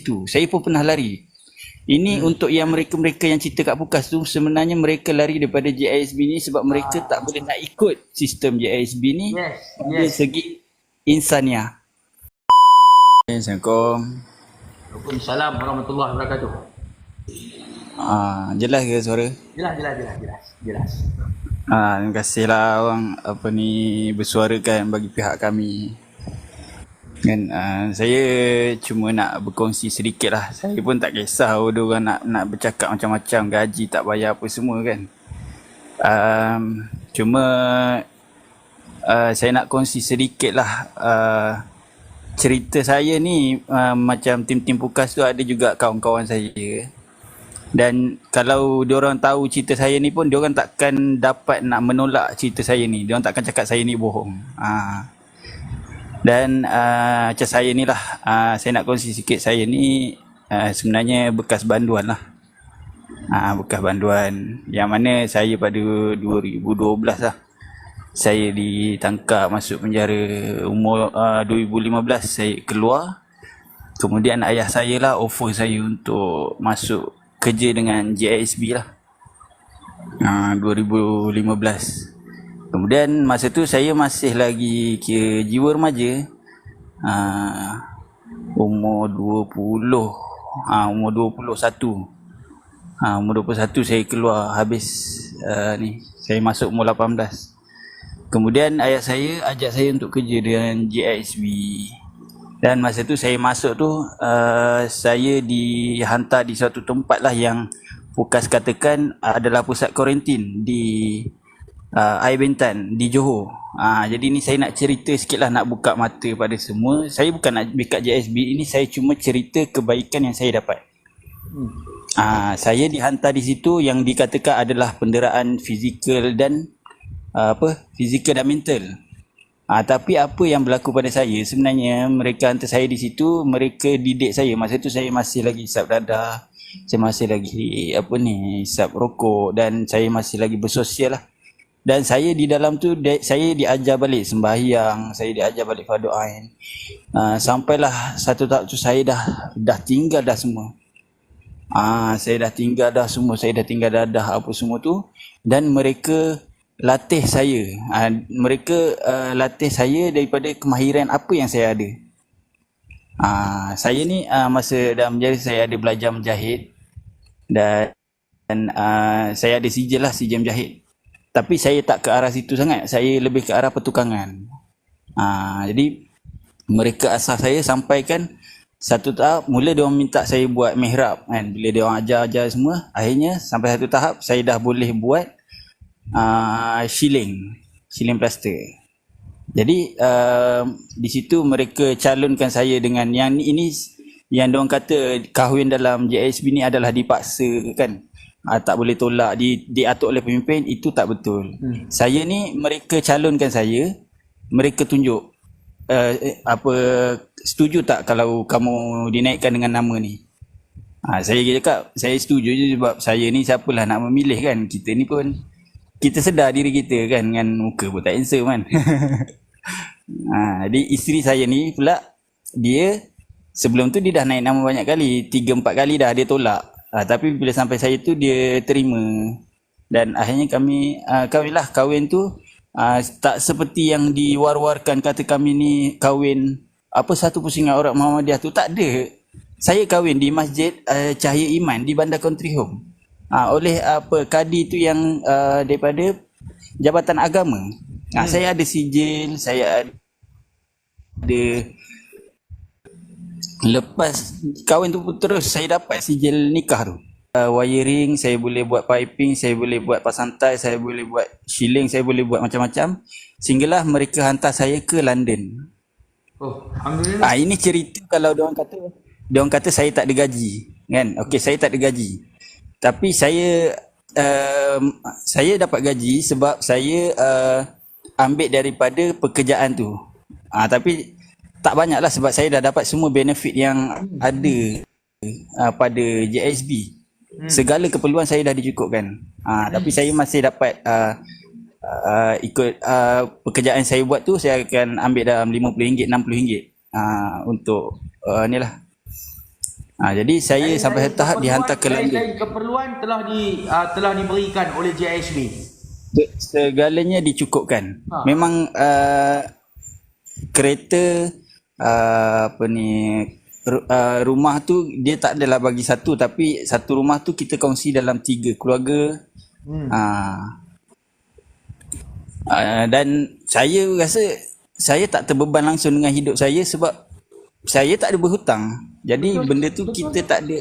situ. Saya pun pernah lari. Ini untuk yang mereka-mereka yang cerita kat Pukas tu, sebenarnya mereka lari daripada JISB ni sebab mereka tak boleh nak ikut sistem JISB ni dari segi insaniah. Assalamualaikum. Waalaikumsalam warahmatullahi wabarakatuh. Jelas ke suara? Jelas. Terima kasihlah orang bersuarakan bagi pihak kami. Kan saya cuma nak berkongsi sedikit lah. Saya pun tak kisah orang nak bercakap macam-macam, gaji tak bayar apa semua kan. Cuma saya nak kongsi sedikit lah. Cerita saya ni macam tim-tim Pukas tu ada juga kawan-kawan saya. Dan kalau diorang tahu cerita saya ni pun, diorang takkan dapat nak menolak cerita saya ni. Diorang takkan cakap saya ni bohong. Dan macam saya ni lah, saya nak kongsi sikit. Saya ni sebenarnya bekas banduan lah. Bekas banduan yang mana saya pada 2012 lah, saya ditangkap masuk penjara. Umur 2015 saya keluar. Kemudian ayah saya lah offer saya untuk masuk kerja dengan JISB lah, 2015. Kemudian masa tu saya masih lagi kira jiwa remaja, umur 20, umur 21. Umur 21 saya keluar habis saya masuk umur 18. Kemudian ayah saya ajak saya untuk kerja dengan JISB. Dan masa tu saya masuk tu, saya dihantar di suatu tempat lah yang Pukas katakan adalah pusat kuarantin di Air Bentan di Johor. Jadi ni saya nak cerita sikit lah, nak buka mata pada semua. Saya bukan nak dekat JISB, ini saya cuma cerita kebaikan yang saya dapat. Saya dihantar di situ yang dikatakan adalah penderaan fizikal dan fizikal dan mental. Tapi apa yang berlaku pada saya, sebenarnya mereka hantar saya di situ, mereka didik saya. Masa tu saya masih lagi hisap dadah, saya masih lagi hisap rokok, dan saya masih lagi bersosial lah. Dan saya di dalam tu, saya diajar balik sembahyang, saya diajar balik fardu ain. Sampailah satu tahap tu saya dah tinggal dah semua. Saya dah tinggal dah semua, saya dah tinggal dadah apa semua tu. Dan mereka latih saya. Mereka latih saya daripada kemahiran apa yang saya ada. Saya ni masa dalam penjara saya ada belajar menjahit. Dan saya ada sijil lah, sijil menjahit. Tapi saya tak ke arah situ sangat, saya lebih ke arah pertukangan. Jadi mereka asal saya sampaikan satu tahap, mula dia orang minta saya buat mihrab kan. Bila dia orang ajar semua, akhirnya sampai satu tahap saya dah boleh buat shilling plaster. Jadi di situ mereka calonkan saya dengan yang ini, yang dia orang kata kahwin dalam JISB ni adalah dipaksa kan. Tak boleh tolak, diatur oleh pemimpin. Itu tak betul. Saya ni mereka calonkan saya, mereka tunjuk setuju tak kalau kamu dinaikkan dengan nama ni. Saya cakap saya setuju je, sebab saya ni siapalah nak memilih kan. Kita ni pun kita sedar diri kita kan, dengan muka pun tak handsome kan. Jadi isteri saya ni pula, dia sebelum tu dia dah naik nama banyak kali, 3-4 kali dah dia tolak. Tapi bila sampai saya tu dia terima. Dan akhirnya kami kahwin tu tak seperti yang diwar-warkan, kata kami ni kahwin satu pusingan orang Muhammadiyah tu. Tak ada. Saya kahwin di Masjid Cahaya Iman di Bandar Country Home. Oleh kadi tu yang daripada Jabatan Agama. Saya ada sijil, saya ada. Lepas kahwin tu terus saya dapat sijil nikah tu. Wiring, saya boleh buat piping, saya boleh buat pasantai, saya boleh buat shilling, saya boleh buat macam-macam. Sehinggalah mereka hantar saya ke London. Alhamdulillah. Ini cerita kalau dia orang kata saya tak ada gaji kan. Okey, saya tak ada gaji. Tapi saya dapat gaji sebab saya ambil daripada pekerjaan tu. Tapi tak banyak lah, sebab saya dah dapat semua benefit yang ada pada JISB. Segala keperluan saya dah dicukupkan. Tapi saya masih dapat ikut pekerjaan saya buat tu, saya akan ambil dalam RM50, RM60 untuk ni lah. Jadi saya sampai tahap dihantar ke London. Keperluan telah diberikan oleh JISB. Segalanya dicukupkan. Memang kereta rumah tu dia tak adalah bagi satu, tapi satu rumah tu kita kongsi dalam 3 keluarga. Dan saya rasa saya tak terbeban langsung dengan hidup saya sebab saya tak ada berhutang. Jadi benda tu kita tak ada.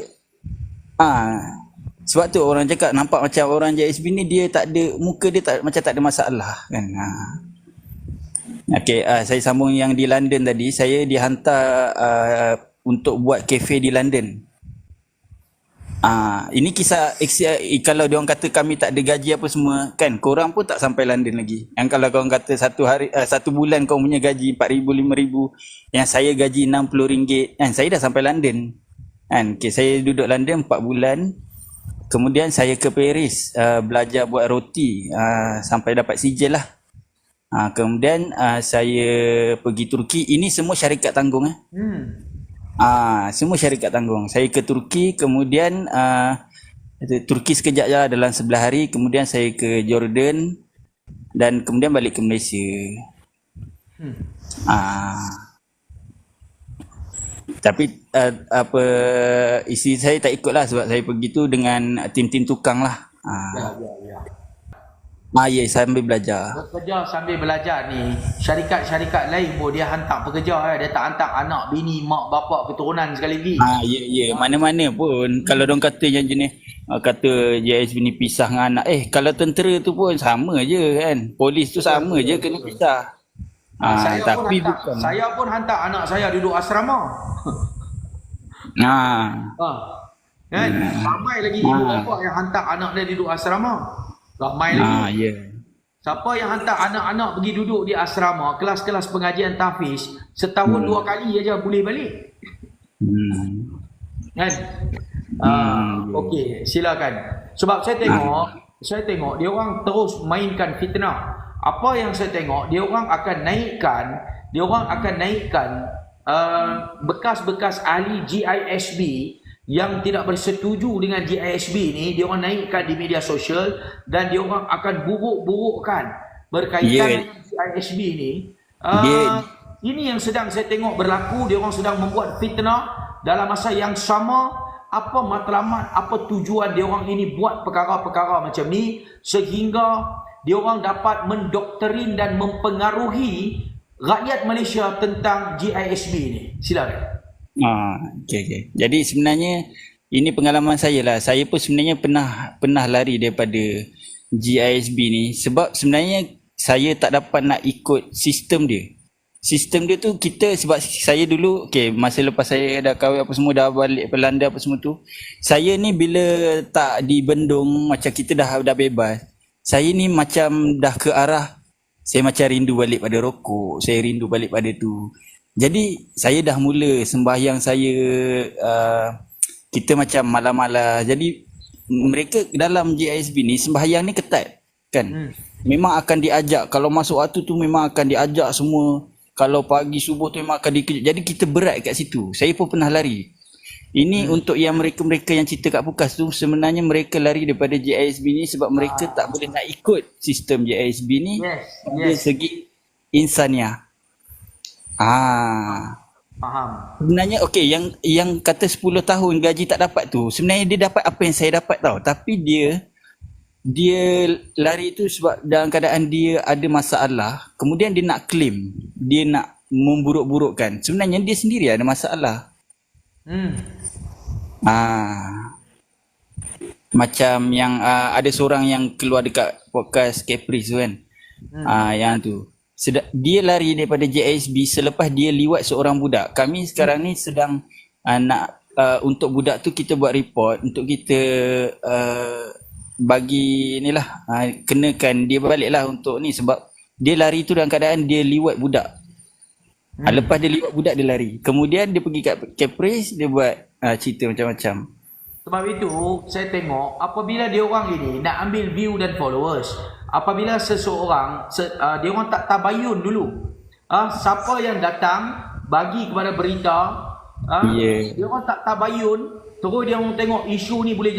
Sebab tu orang cakap nampak macam orang JSB ni dia tak ada muka, dia tak macam tak ada masalah kan. Okey, saya sambung yang di London tadi. Saya dihantar untuk buat kafe di London. Ini kisah kalau diorang kata kami tak ada gaji apa semua kan, korang pun tak sampai London lagi. Yang kalau korang kata satu bulan kau punya gaji 4,000 5,000, yang saya gaji RM60 kan, saya dah sampai London kan. Okay, saya duduk London 4 bulan. Kemudian saya ke Paris belajar buat roti sampai dapat sijil lah. Kemudian saya pergi Turki. Ini semua syarikat tanggung semua syarikat tanggung. Saya ke Turki, kemudian Turki sekejap je dalam 11 hari, kemudian saya ke Jordan dan kemudian balik ke Malaysia. Tapi isteri saya tak ikut lah sebab saya pergi tu dengan tim-tim tukang lah. Ya, sambil belajar. Bekerja sambil belajar ni, syarikat-syarikat lain pun dia hantar pekerja, dia tak hantar anak, bini, mak, bapak, keturunan sekali lagi. Ya, mana-mana pun. Kalau dong kata yang jenis kata JSB ni pisah dengan anak, kalau tentera tu pun sama je kan. Polis tu sama je kena pisah. Saya pun hantar anak saya duduk asrama. Kan? Ramai lagi ibu bapa yang hantar anak dia duduk asrama. Ramai lagi. Siapa yang hantar anak-anak pergi duduk di asrama, kelas-kelas pengajian tahfiz, setahun 2 kali aja boleh balik. Kan? Okey, silakan. Sebab saya tengok dia orang terus mainkan fitnah. Apa yang saya tengok, dia orang akan naikkan bekas-bekas ahli GISB yang tidak bersetuju dengan GISB ni, dia orang naikkan di media sosial dan dia orang akan buruk-burukkan berkaitan dengan GISB ni. Ini yang sedang saya tengok berlaku. Dia orang sedang membuat fitnah dalam masa yang sama. Apa matlamat, apa tujuan dia orang ini buat perkara-perkara macam ni sehingga dia orang dapat mendoktrin dan mempengaruhi rakyat Malaysia tentang GISB ni. Silakan. Okay. Jadi sebenarnya ini pengalaman saya lah. Saya pun sebenarnya pernah lari daripada GISB ni sebab sebenarnya saya tak dapat nak ikut sistem dia. Sistem dia tu sebab saya dulu masa lepas saya dah kahwin apa semua, dah balik Belanda apa semua tu, saya ni bila tak dibendung macam kita dah bebas, saya ni macam dah ke arah saya macam rindu balik pada rokok, saya rindu balik pada tu. Jadi saya dah mula sembahyang saya kita macam malam-malam. Jadi mereka dalam GISB ni sembahyang ni ketat kan. Memang akan diajak, kalau masuk waktu tu memang akan diajak semua. Kalau pagi subuh tu memang akan dikejut. Jadi kita berat kat situ. Saya pun pernah lari. Ini untuk yang mereka-mereka yang cerita kat Pukas tu, sebenarnya mereka lari daripada GISB ni sebab mereka tak boleh nak ikut sistem GISB ni dari segi insaniah. Faham. Sebenarnya yang kata 10 tahun gaji tak dapat tu, sebenarnya dia dapat apa yang saya dapat tau. Tapi dia lari tu sebab dalam keadaan dia ada masalah, kemudian dia nak claim, dia nak memburuk-burukkan. Sebenarnya dia sendiri ada masalah. Macam yang ada seorang yang keluar dekat podcast Caprice tu kan. Yang tu dia lari daripada JSB selepas dia liwat seorang budak. Kami sekarang ni sedang nak untuk budak tu kita buat report untuk kita bagi inilah kenakan dia baliklah untuk ni sebab dia lari tu dalam keadaan dia liwat budak. Lepas dia liwat budak dia lari. Kemudian dia pergi kat Caprice, dia buat cerita macam-macam. Sebab itu saya tengok apabila dia orang ini nak ambil view dan followers, apabila seseorang dia orang tak tabayun dulu. Siapa yang datang bagi kepada berita, Ya. Dia orang tak tabayun, terus dia orang tengok isu ni boleh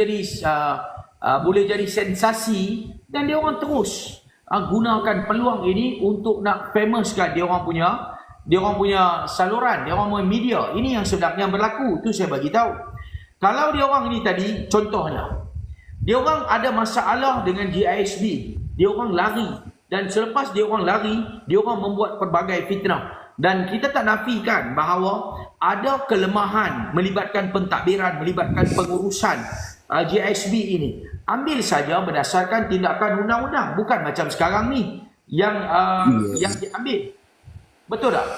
jadi sensasi, dan dia orang terus gunakan peluang ini untuk nak famouskan dia orang punya saluran, dia orang punya media. Ini yang sebenarnya berlaku, tu saya bagi tahu. Kalau dia orang ni tadi, contohnya dia orang ada masalah dengan GISB, dia orang lari, dan selepas dia orang lari, dia orang membuat pelbagai fitnah. Dan kita tak nafikan bahawa ada kelemahan melibatkan pentadbiran, melibatkan pengurusan GISB ini. Ambil saja berdasarkan tindakan undang-undang, bukan macam sekarang ni yang diambil. Betul tak?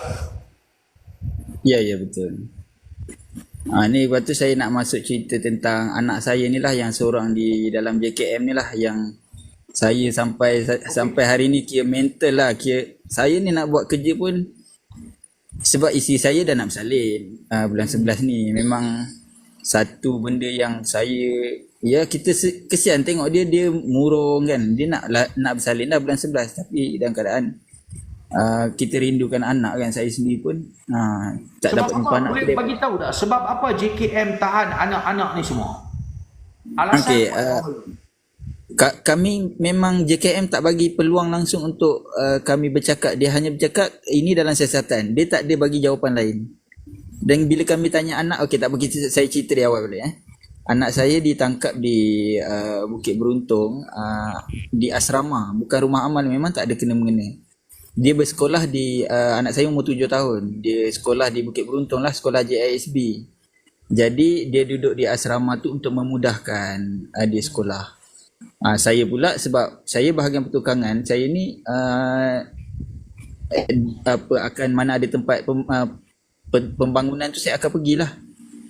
Ya, betul. Ni lepas tu saya nak masuk cerita tentang anak saya ni lah, yang seorang di dalam JKM ni lah, yang saya sampai hari ni kira mental lah. Kira saya ni nak buat kerja pun sebab isteri saya dah nak bersalin bulan 11 ni. Memang satu benda yang saya, ya kita kesian tengok dia murung kan. Dia nak bersalin dah bulan 11, tapi dalam keadaan kita rindukan anak kan. Saya sendiri pun tak dapat jumpa anak. Boleh bagi tahu tak sebab apa JKM tahan anak-anak ni semua? Alasan kami memang JKM tak bagi peluang langsung untuk kami bercakap. Dia hanya bercakap ini dalam siasatan. Dia tak ada bagi jawapan lain. Dan bila kami tanya anak, okey tak apa, saya cerita di awal boleh Anak saya ditangkap di Bukit Beruntung, di asrama, bukan rumah amal, memang tak ada kena-mengena. Dia bersekolah di anak saya umur 7 tahun. Dia sekolah di Bukit Beruntung lah, sekolah JISB. Jadi dia duduk di asrama tu untuk memudahkan dia sekolah. Saya pula sebab saya bahagian pertukangan, saya ni akan mana ada tempat pembangunan tu saya akan pergilah.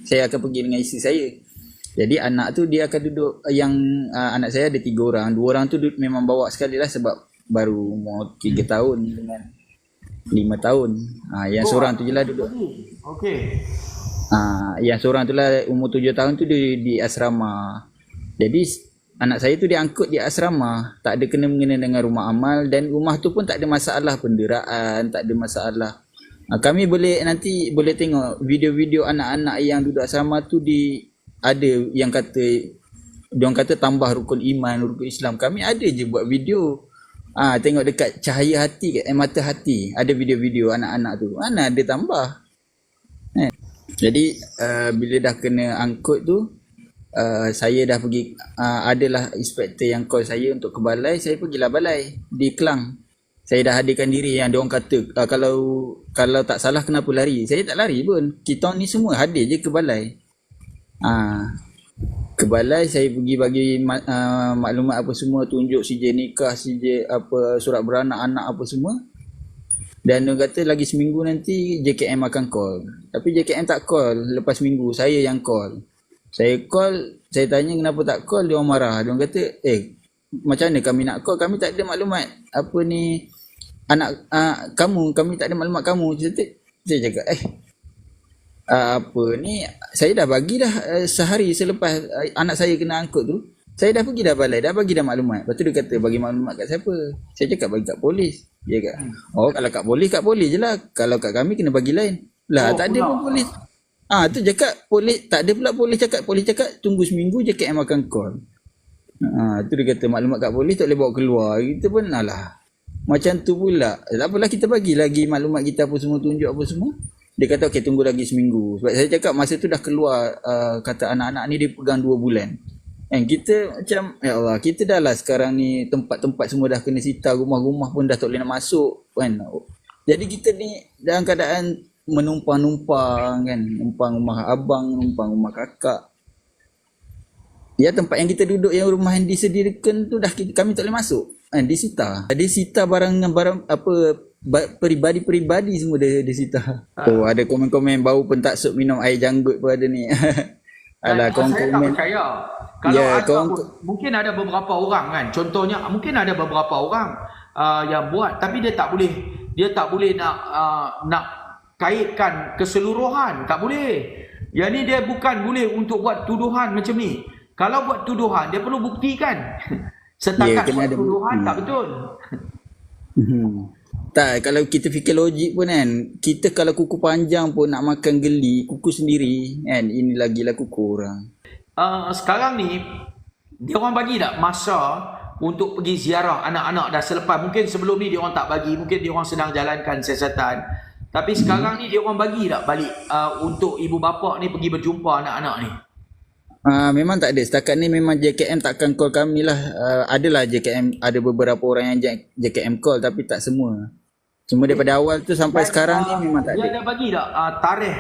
Saya akan pergi dengan isteri saya. Jadi anak tu dia akan duduk, yang anak saya ada 3 orang. 2 orang tu memang bawa sekali lah sebab baru umur 3 tahun dengan 5 tahun. Yang seorang tu je lah duduk. Okey. Yang seorang tu lah umur 7 tahun tu di asrama. Jadi anak saya tu diangkut di asrama, tak ada kena-mengena dengan rumah amal, dan rumah tu pun tak ada masalah penderaan, tak ada masalah. Kami nanti boleh tengok video-video anak-anak yang duduk asrama tu, ada yang kata tambah rukun iman, rukun Islam. Kami ada je buat video. Tengok dekat cahaya hati, mata hati, ada video-video anak-anak tu. Mana ada tambah. Jadi bila dah kena angkut tu, saya dah pergi, adalah inspektor yang call saya untuk ke balai. Saya pergilah balai di Kelang. Saya dah hadirkan diri, yang diorang kata kalau tak salah kenapa lari. Saya tak lari pun. Kita ni semua hadir je ke balai. Ke balai saya pergi bagi maklumat apa semua, tunjuk CJ nikah, CJ apa surat beranak anak apa semua. Dan dia kata lagi seminggu nanti JKM akan call. Tapi JKM tak call lepas minggu, saya yang call. Saya call, saya tanya kenapa tak call, dia orang marah. Dia orang kata, macam mana kami nak call, kami tak ada maklumat apa ni anak kami tak ada maklumat kamu. Saya cakap, apa ni, saya dah bagi dah sehari selepas anak saya kena angkut tu, saya dah pergi dah balai, dah bagi dah maklumat. Lepas tu dia kata, bagi maklumat kat siapa? Saya cakap bagi kat polis. Dia kata, kalau kat polis je lah, kalau kat kami kena bagi lain. Tak ada pun polis. Tu cakap polis, tak ada pula polis cakap tunggu seminggu JKM akan call. Tu dia kata maklumat kat polis tak boleh bawa keluar. Kita pun macam tu pula. Tak apalah, kita bagi lagi maklumat kita apa semua, tunjuk apa semua. Dia kata okey tunggu lagi seminggu. Sebab saya cakap masa tu dah keluar, kata anak-anak ni dia pegang 2 bulan. Kita macam ya Allah, kita dah lah sekarang ni tempat-tempat semua dah kena sita, rumah-rumah pun dah tak boleh nak masuk kan. Jadi kita ni dalam keadaan menumpang-numpang kan, numpang rumah abang, numpang rumah kakak. Ya, tempat yang kita duduk, yang rumah yang disediakan tu dah kami tak boleh masuk. Disita. Disita barang apa peribadi semua dia disita. Ada komen-komen bau pun tak sup minum air janggut pun ada ni. Alah, saya tak percaya. Kalau mungkin ada beberapa orang kan, contohnya mungkin ada beberapa orang yang buat, tapi dia tak boleh nak kaitkan keseluruhan, tak boleh. Yang ni dia bukan boleh untuk buat tuduhan macam ni. Kalau buat tuduhan dia perlu buktikan. Setakat buat tuduhan tak betul. Tak, kalau kita fikir logik pun kan, kita kalau kuku panjang pun nak makan geli, kuku sendiri kan, ini lagilah kuku orang. Sekarang ni dia orang bagi tak masa untuk pergi ziarah anak-anak dah selepas, mungkin sebelum ni dia orang tak bagi, mungkin dia orang sedang jalankan siasatan, tapi sekarang ni dia orang bagi tak balik untuk ibu bapa ni pergi berjumpa anak-anak ni? Memang tak ada. Setakat ni memang JKM takkan call kami lah. Adalah JKM, ada beberapa orang yang JKM call tapi tak semua. Cuma daripada awal tu sampai sekarang ni memang tak ada. Dia dah bagi tak tarikh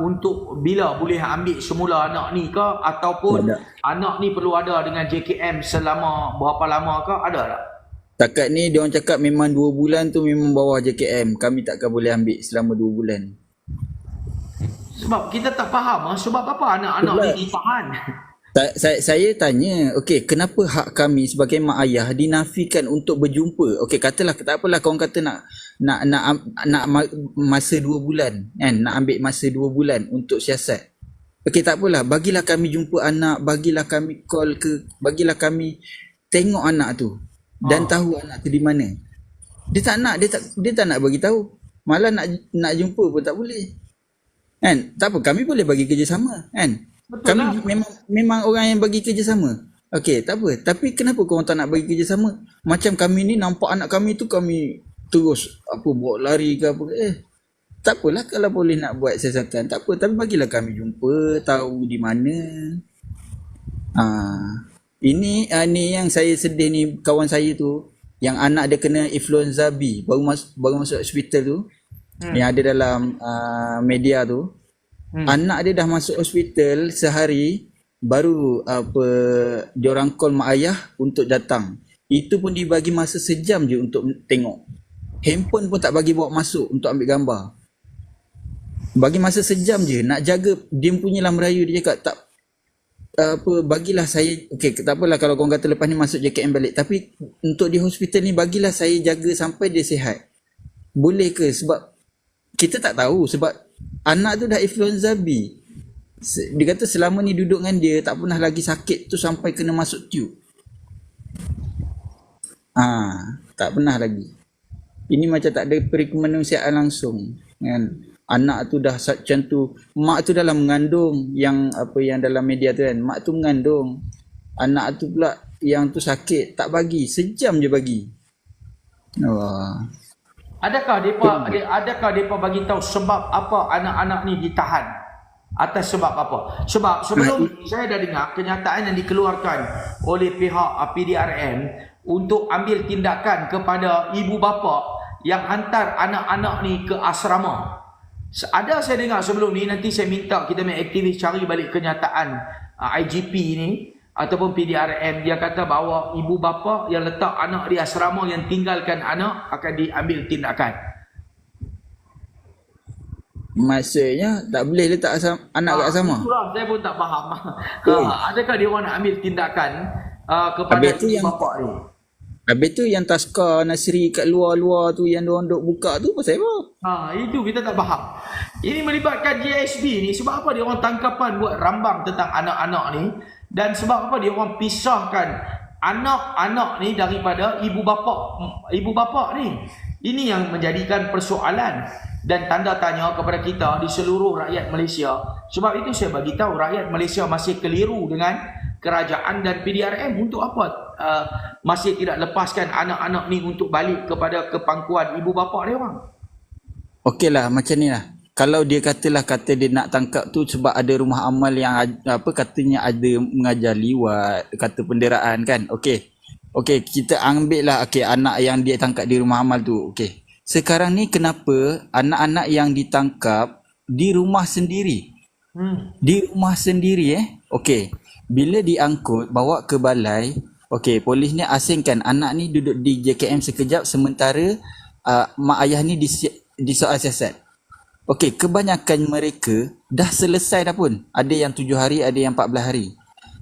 untuk bila boleh ambil semula anak ni ke, ataupun anak ni perlu ada dengan JKM selama berapa lama ke, ada tak? Setakat ni dia orang cakap memang 2 bulan tu memang bawah JKM. Kami takkan boleh ambil selama 2 bulan. Sebab kita tak faham sebab apa anak-anak ni ditahan. Saya tanya, okey, kenapa hak kami sebagai mak ayah dinafikan untuk berjumpa? Okey, katalah tak apalah kau kata nak masa 2 bulan kan, nak ambil masa 2 bulan untuk siasat. Okey, tak apalah, bagilah kami jumpa anak, bagilah kami call ke, bagilah kami tengok anak tu dan tahu anak tu di mana. Dia tak nak, dia tak nak bagi tahu. Malah nak jumpa pun tak boleh. Kan? Tak apa, kami boleh bagi kerjasama kan. Betul kami lah. memang orang yang bagi kerjasama. Okey, tak apa. Tapi kenapa korang tak nak bagi kerjasama? Macam kami ni nampak anak kami tu kami terus bawa lari ke apa. Tak apalah kalau boleh nak buat siasatan. Tak apa, tapi bagilah kami jumpa, tahu di mana. Ini yang saya sedih ni, kawan saya tu yang anak dia kena influenza B, baru masuk hospital tu. Yang ada dalam media tu. Anak dia dah masuk hospital sehari, baru diorang call mak ayah untuk datang. Itu pun dibagi masa sejam je untuk tengok. Handphone pun tak bagi bawa masuk untuk ambil gambar. Bagi masa sejam je nak jaga. Dia punya lah Melayu, dia cakap tak bagilah saya, okey, tak apalah kalau korang kata lepas ni masuk JKM balik, tapi untuk di hospital ni bagilah saya jaga sampai dia sihat. Boleh ke? Sebab kita tak tahu, sebab anak tu dah influenza B. Dia kata selama ni duduk dengan dia tak pernah lagi sakit tu sampai kena masuk tube. Tak pernah lagi. Ini macam tak ada perikemanusiaan langsung kan. Anak tu dah macam tu, mak tu dalam mengandung, yang dalam media tu kan, mak tu mengandung. Anak tu pula yang tu sakit, tak bagi, sejam je bagi. Adakah depa bagi tahu sebab apa anak-anak ni ditahan? Atas sebab apa? Sebab sebelum ni saya dah dengar kenyataan yang dikeluarkan oleh pihak PDRM untuk ambil tindakan kepada ibu bapa yang hantar anak-anak ni ke asrama. Ada saya dengar sebelum ni, nanti saya minta kita main aktivis cari balik kenyataan IGP ni ataupun PDRM. Dia kata bahawa ibu bapa yang letak anak di asrama, yang tinggalkan anak, akan diambil tindakan. Maksudnya tak boleh letak anak kat asrama? Itulah saya pun tak faham. Adakah dia orang nak ambil tindakan kepada ibu bapa ni? Habis tu yang taska nasri kat luar-luar tu yang diorang duk buka tu pasal apa? Itu kita tak faham. Ini melibatkan JSB ni. Sebab apa dia orang tangkapan buat rambang tentang anak-anak ni, dan sebab apa dia orang pisahkan anak-anak ni daripada ibu bapa ni. Ini yang menjadikan persoalan dan tanda tanya kepada kita di seluruh rakyat Malaysia. Sebab itu saya bagi tahu rakyat Malaysia masih keliru dengan kerajaan dan PDRM. Untuk apa masih tidak lepaskan anak-anak ni untuk balik kepada kepangkuan ibu bapa dia orang? Okeylah, macam ni lah. Kalau dia kata dia nak tangkap tu sebab ada rumah amal yang katanya ada mengajar liwat, kata penderaan kan. Okey, kita ambil lah anak yang dia tangkap di rumah amal tu. Okey, sekarang ni kenapa anak-anak yang ditangkap di rumah sendiri? Di rumah sendiri okey, bila diangkut bawa ke balai, okey, polisnya asingkan anak ni duduk di JKM sekejap, sementara mak ayah ni di soal siasat. Okey, kebanyakan mereka dah selesai dah pun. Ada yang 7 hari, ada yang 14 hari.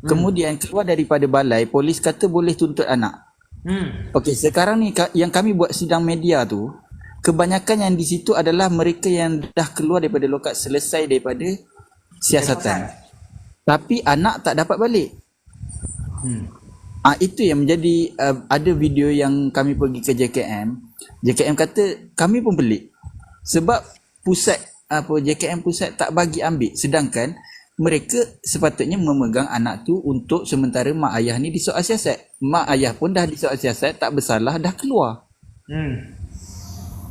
Kemudian keluar daripada balai, polis kata boleh tuntut anak. Okey, sekarang ni yang kami buat sidang media tu, kebanyakan yang di situ adalah mereka yang dah keluar daripada lokat, selesai daripada siasatan. Tapi anak tak dapat balik. Itu yang menjadi ada video yang kami pergi ke JKM. JKM kata kami pun pelik. Sebab JKM pusat tak bagi ambil, sedangkan mereka sepatutnya memegang anak tu untuk sementara mak ayah ni disoal siasat. Mak ayah pun dah disoal siasat, tak bersalah, dah keluar.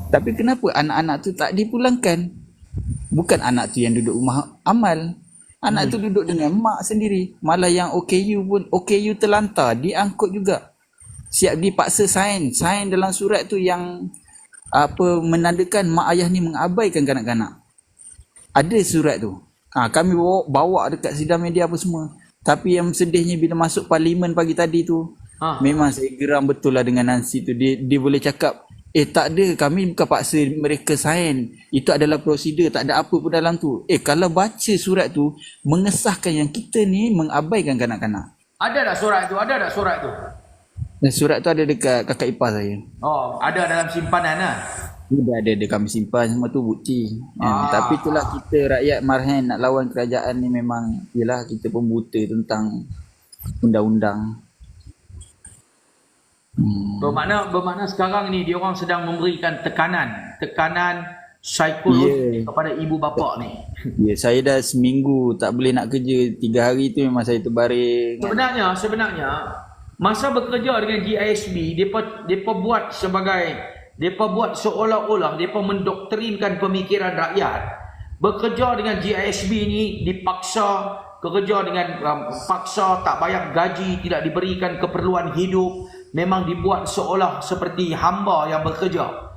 Tapi kenapa anak-anak tu tak dipulangkan? Bukan anak tu yang duduk rumah amal. Anak tu duduk dengan mak sendiri. Malah yang OKU pun, OKU terlantar, diangkut juga. Siap dipaksa sign dalam surat tu yang menandakan mak ayah ni mengabaikan kanak-kanak. Ada surat tu. Kami bawa dekat sidang media apa semua. Tapi yang sedihnya bila masuk parlimen pagi tadi tu, memang saya geram betul lah dengan Nancy tu. Dia boleh cakap, tak ada, kami bukan paksa mereka sign. Itu adalah prosedur, tak ada apa pun dalam tu. Kalau baca surat tu, mengesahkan yang kita ni mengabaikan kanak-kanak. Ada tak surat tu? Dan surat tu ada dekat kakak ipar saya. Oh, ada dalam simpanan lah. Dia ada kami simpan, semua tu bukti. Tapi itulah kita rakyat Marhan nak lawan kerajaan ni memang, yelah kita pun buta tentang undang-undang. Bermakna sekarang ni dia orang sedang memberikan tekanan psikologi kepada ibu bapa ni. Saya dah seminggu tak boleh nak kerja. 3 hari tu memang saya terbaring. Sebenarnya masa bekerja dengan GISB, depa buat seolah-olah depa mendoktrinkan pemikiran rakyat. Bekerja dengan GISB ni dipaksa, kerja dengan paksa, tak bayar gaji, tidak diberikan keperluan hidup. Memang dibuat seolah seperti hamba yang bekerja.